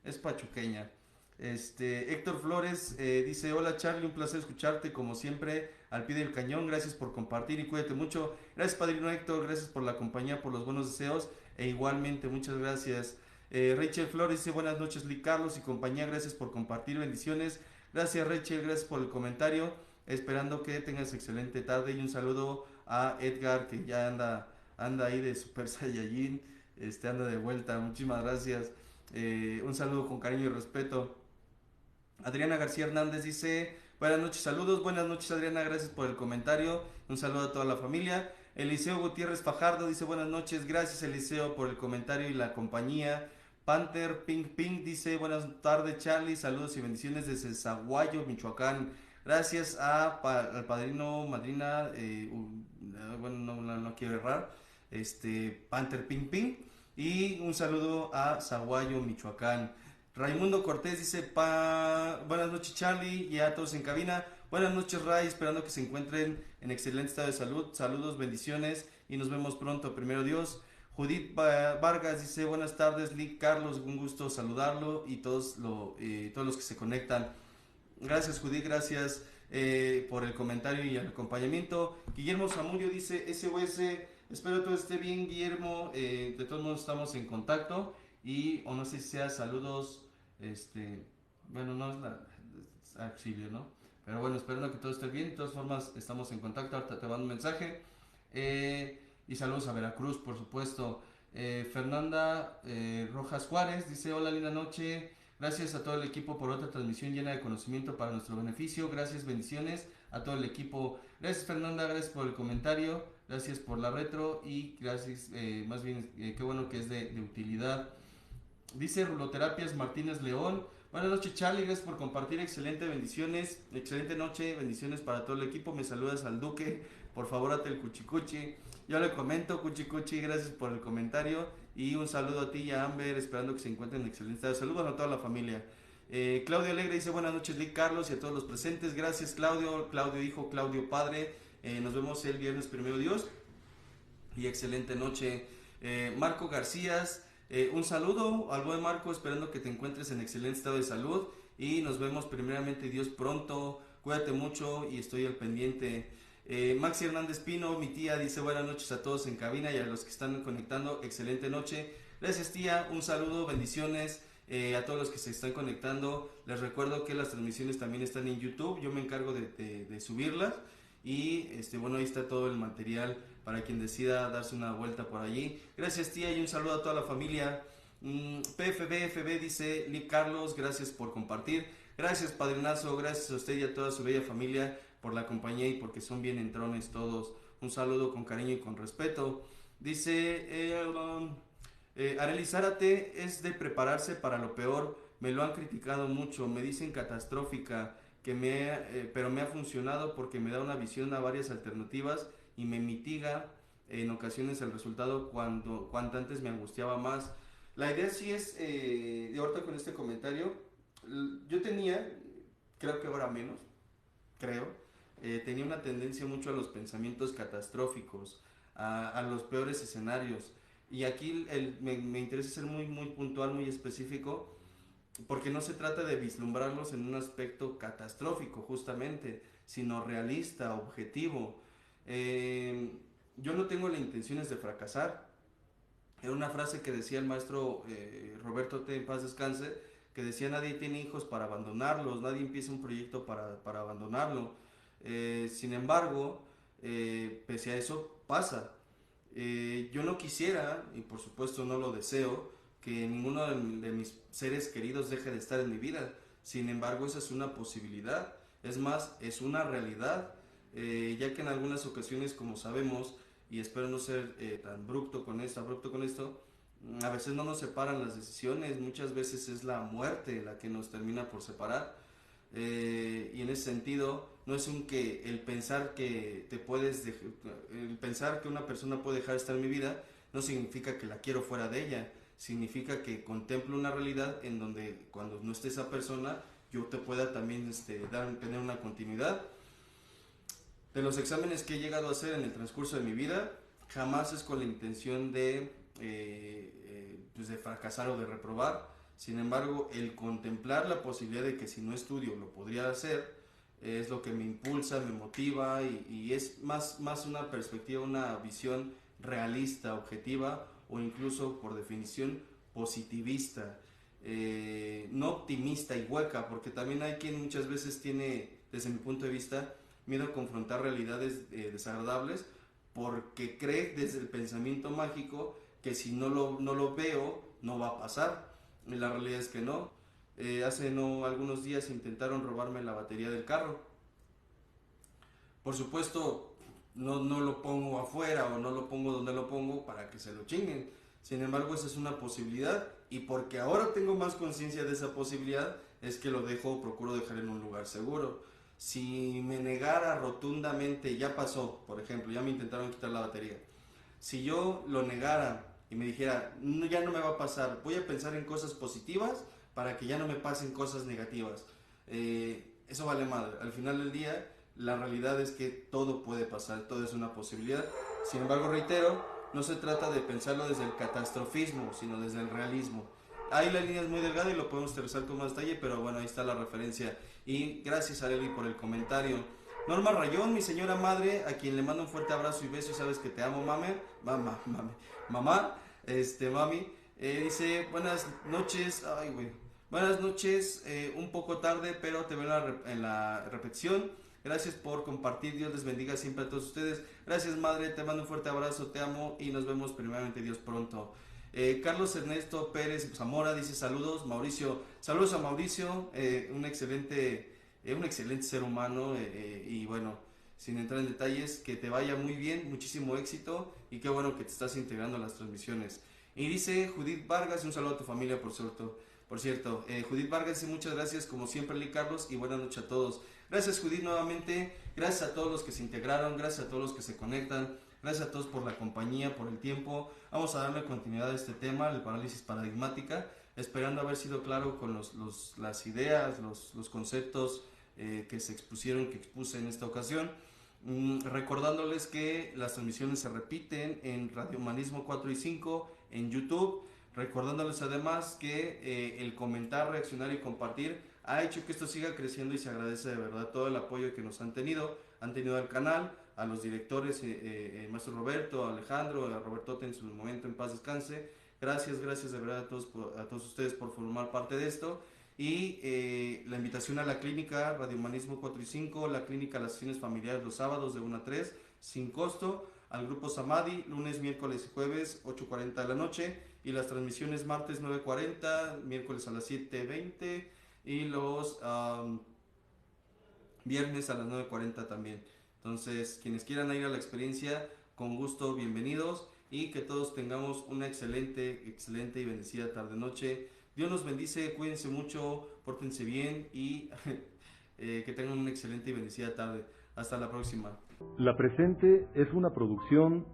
es pachuqueña. Héctor Flores dice, hola Charlie, un placer escucharte como siempre al pie del cañón, gracias por compartir y cuídate mucho. Gracias padrino Héctor, gracias por la compañía, por los buenos deseos, e igualmente muchas gracias. Rachel Flores dice, buenas noches Lee Carlos y compañía, gracias por compartir, bendiciones. Gracias Rachel, gracias por el comentario, esperando que tengas excelente tarde, y un saludo a Edgar, que ya anda ahí de Super Saiyajin, anda de vuelta, muchísimas gracias. Un saludo con cariño y respeto. Adriana García Hernández dice, buenas noches, saludos. Buenas noches Adriana, gracias por el comentario, un saludo a toda la familia. Eliseo Gutiérrez Fajardo dice, buenas noches, gracias Eliseo por el comentario y la compañía. Panther Pink Pink dice, buenas tardes Charlie, saludos y bendiciones desde Zaguayo, Michoacán. Gracias al padrino, madrina, bueno, no quiero errar, Panther Pink Pink. Y un saludo a Zaguayo, Michoacán. Raimundo Cortés dice, buenas noches Charlie y a todos en cabina. Buenas noches Ray, esperando que se encuentren en excelente estado de salud. Saludos, bendiciones y nos vemos pronto, primero Dios. Judith Vargas dice, buenas tardes Lee Carlos, un gusto saludarlo y todos los que se conectan. Gracias Judith, gracias por el comentario y el acompañamiento. Guillermo Zamudio dice, SOS, espero todo esté bien Guillermo, de todos modos estamos en contacto y o no sé si sea saludos, bueno, no es auxilio, ¿no? Pero bueno, esperando que todo esté bien, de todas formas estamos en contacto, ahorita te mando un mensaje. Y saludos a Veracruz, por supuesto. Fernanda Rojas Juárez dice, hola, linda noche. Gracias a todo el equipo por otra transmisión llena de conocimiento para nuestro beneficio. Gracias, bendiciones a todo el equipo. Gracias, Fernanda, gracias por el comentario. Gracias por la retro y gracias, más bien, qué bueno que es de utilidad. Dice Ruloterapias Martínez León. Buenas noches, Charlie, gracias por compartir. Excelente, bendiciones. Excelente noche, bendiciones para todo el equipo. Me saludas al Duque. Por favor, ate el cuchicuchi. Yo le comento, cuchicuchi, gracias por el comentario. Y un saludo a ti y a Amber, esperando que se encuentren en excelente estado. Saludos a toda la familia. Claudio Alegre dice, buenas noches, Lee Carlos y a todos los presentes. Gracias, Claudio, Claudio hijo, Claudio padre. Nos vemos el viernes, primero Dios. Y excelente noche. Marco García, un saludo al buen Marco, esperando que te encuentres en excelente estado de salud. Y nos vemos primeramente Dios pronto. Cuídate mucho y estoy al pendiente. Maxi Hernández Pino, mi tía, dice buenas noches a todos en cabina y a los que están conectando, excelente noche. Gracias tía, un saludo, bendiciones a todos los que se están conectando. Les recuerdo que las transmisiones también están en YouTube, yo me encargo de subirlas y bueno, ahí está todo el material para quien decida darse una vuelta por allí. Gracias tía y un saludo a toda la familia. PFB dice Lee Carlos, gracias por compartir. Gracias padrinazo, gracias a usted y a toda su bella familia por la compañía y porque son bien entrones todos. Un saludo con cariño y con respeto. Dice Arely Zárate, es de prepararse para lo peor. Me lo han criticado mucho, me dicen catastrófica, pero me ha funcionado porque me da una visión a varias alternativas y me mitiga en ocasiones el resultado cuanto antes me angustiaba más. La idea sí es, de ahorita con este comentario, yo tenía, creo que ahora menos, tenía una tendencia mucho a los pensamientos catastróficos, a los peores escenarios. Y aquí me interesa ser muy, muy puntual, muy específico, porque no se trata de vislumbrarlos en un aspecto catastrófico justamente, sino realista, objetivo. Yo no tengo las intenciones de fracasar. Era una frase que decía el maestro Roberto T. en paz descanse, que decía nadie tiene hijos para abandonarlos, nadie empieza un proyecto para abandonarlo. Sin embargo, pese a eso pasa. Yo no quisiera, y por supuesto no lo deseo, que ninguno de mis seres queridos deje de estar en mi vida. Sin embargo, esa es una posibilidad, es más, es una realidad, ya que en algunas ocasiones, como sabemos, y espero no ser tan abrupto con esto, a veces no nos separan las decisiones, muchas veces es la muerte la que nos termina por separar. Y en ese sentido no es el pensar que el pensar que una persona puede dejar de estar en mi vida no significa que la quiero fuera de ella, significa que contemplo una realidad en donde cuando no esté esa persona yo te pueda también tener una continuidad. De los exámenes que he llegado a hacer en el transcurso de mi vida, jamás es con la intención de fracasar o de reprobar. Sin embargo, el contemplar la posibilidad de que si no estudio lo podría hacer, es lo que me impulsa, me motiva y es más una perspectiva, una visión realista, objetiva o incluso por definición positivista, no optimista y hueca, porque también hay quien muchas veces tiene, desde mi punto de vista, miedo a confrontar realidades desagradables porque cree desde el pensamiento mágico que si no lo veo no va a pasar. Y la realidad es que no. Hace algunos días intentaron robarme la batería del carro. Por supuesto, no lo pongo afuera o no lo pongo donde lo pongo para que se lo chinguen. Sin embargo, esa es una posibilidad y porque ahora tengo más conciencia de esa posibilidad es que procuro dejar en un lugar seguro. Si me negara rotundamente, ya pasó, por ejemplo, ya me intentaron quitar la batería. Si yo lo negara y me dijera, no, ya no me va a pasar, voy a pensar en cosas positivas para que ya no me pasen cosas negativas, eso vale madre. Al final del día, la realidad es que todo puede pasar, todo es una posibilidad. Sin embargo, reitero, no se trata de pensarlo desde el catastrofismo, sino desde el realismo. Ahí la línea es muy delgada y lo podemos aterrizar con más detalle, pero bueno, ahí está la referencia. Y gracias a Leli por el comentario. Norma Rayón, mi señora madre, a quien le mando un fuerte abrazo y beso, y sabes que te amo, mamá, mami, dice, buenas noches, buenas noches, un poco tarde, pero te veo en la repetición. Gracias por compartir, Dios les bendiga siempre a todos ustedes. Gracias, madre, te mando un fuerte abrazo, te amo y nos vemos primeramente Dios pronto. Carlos Ernesto Pérez Zamora dice saludos. Mauricio, saludos a Mauricio, un excelente ser humano y bueno, sin entrar en detalles, que te vaya muy bien, muchísimo éxito y qué bueno que te estás integrando a las transmisiones. Y dice Judith Vargas, un saludo a tu familia por cierto. Judith Vargas dice muchas gracias como siempre, Lee Carlos, y buenas noches a todos. Gracias, Judith, nuevamente, gracias a todos los que se integraron, gracias a todos los que se conectan. Gracias a todos por la compañía, por el tiempo. Vamos a darle continuidad a este tema, el parálisis paradigmática, esperando haber sido claro con las ideas, los conceptos que se expuse en esta ocasión. Recordándoles que las transmisiones se repiten en Radio Humanismo 4 y 5, en YouTube. Recordándoles además que el comentar, reaccionar y compartir ha hecho que esto siga creciendo y se agradece de verdad todo el apoyo que nos han tenido al canal, a los directores, maestro Roberto, a Alejandro, a Robertote en su momento, en paz descanse. Gracias de verdad a todos ustedes por formar parte de esto. Y la invitación a la clínica Radio Humanismo 4 y 5, la clínica Las Sesiones Familiares los sábados de 1 a 3, sin costo, al grupo Samadhi, lunes, miércoles y jueves, 8:40 de la noche, y las transmisiones martes 9:40, miércoles a las 7:20 y los viernes a las 9:40 también. Entonces, quienes quieran ir a la experiencia, con gusto, bienvenidos, y que todos tengamos una excelente y bendecida tarde-noche. Dios nos bendice, cuídense mucho, pórtense bien y que tengan una excelente y bendecida tarde. Hasta la próxima. La presente es una producción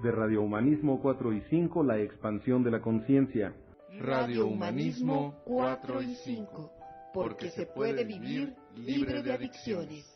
de Radio Humanismo 4 y 5, la expansión de la conciencia. Radio Humanismo 4 y 5, porque se puede vivir libre de adicciones.